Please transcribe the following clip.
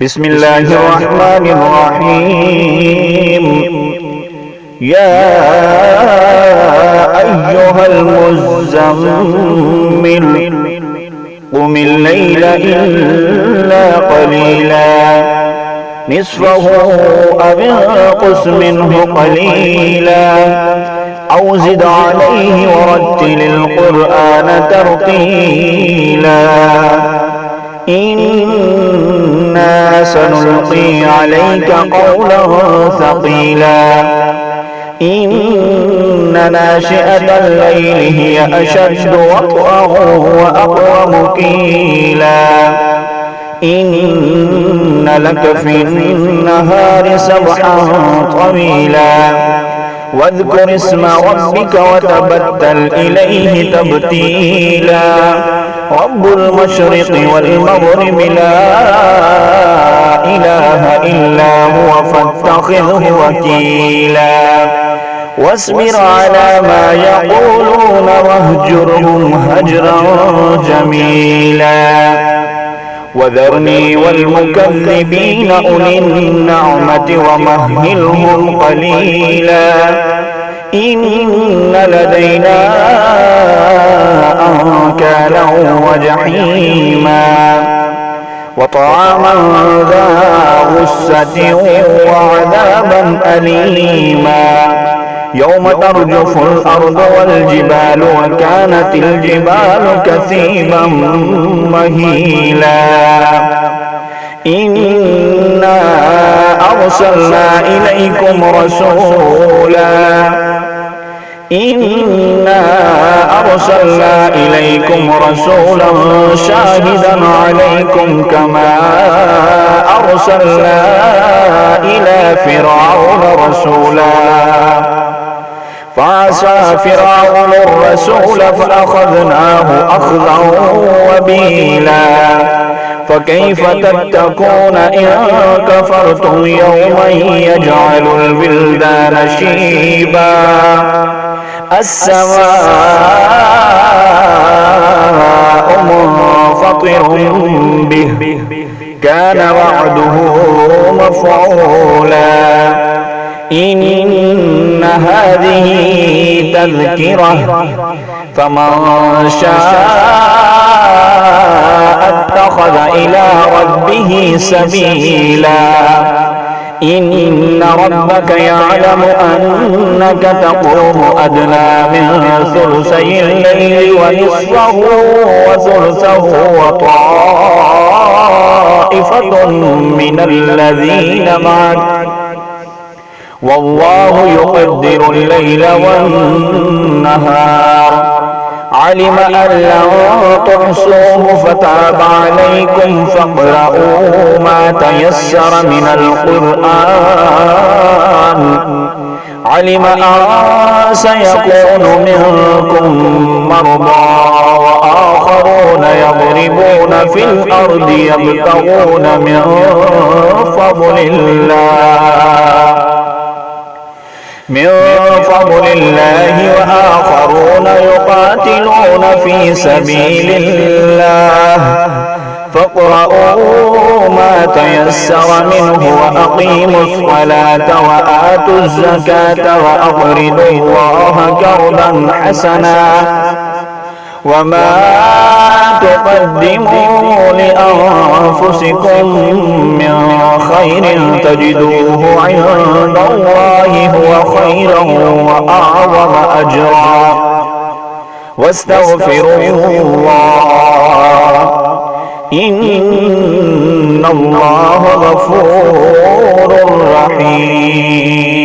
بسم الله الرحمن الرحيم. يا أيها المزمل قم الليل إلا قليلا نصفه أو انقص منه قليلا أو زد عليه ورتل القرآن ترتيلا إنا سنلقي عليك قولا ثقيلا إن ناشئة الليل هي أشد وطئا وأقوم قيلا إن لك في النهار سبحا طويلا واذكر اسم ربك وتبتل إليه تبتيلا رب المشرق والمغرب لا إله إلا هو فاتخذه وكيلا واصبر على ما يقولون واهجرهم هجرا جميلا وذرني والمكذبين أولي النعمة ومهلهم قليلا إن لدينا أنكالا وجحيما وطعاما ذا غصة وعذابا أليما يوم ترجف الأرض والجبال وكانت الجبال كثيبا مهيلا إنا أرسلنا إليكم رسولا شاهدا عليكم كما أرسلنا إلى فرعون رسولا فعصى فرعون الرسول فأخذناه أخذا وبيلا فكيف تتقون إن كفرتم يوما يجعل الولدان شيبا السماء منفطر به كان وعده مفعولا إن هذه تذكرة فمن شاء اتخذ إلى ربه سبيلا إن ربك يعلم أنك تقوم أدنى من ثلثي الليل ونصفه وثلثه وطائفة من الذين معك والله يقدر الليل والنهار علم أن لن تحصوه فتاب عليكم فاقرؤوا ما تيسر من القرآن علم أن سيكون منكم مرضى وآخرون يضربون في الأرض يبتغون من فضل الله وآخرون يقاتلون في سبيل الله فاقرؤوا ما تيسر منه وأقيموا الصلاة وآتوا الزكاة وأقرضوا الله قرضا حسنا وما تقدموا لأنفسكم من خير تجدوه عند الله هو خيرا وأعظم أجرا واستغفروا الله إن الله غفور رحيم.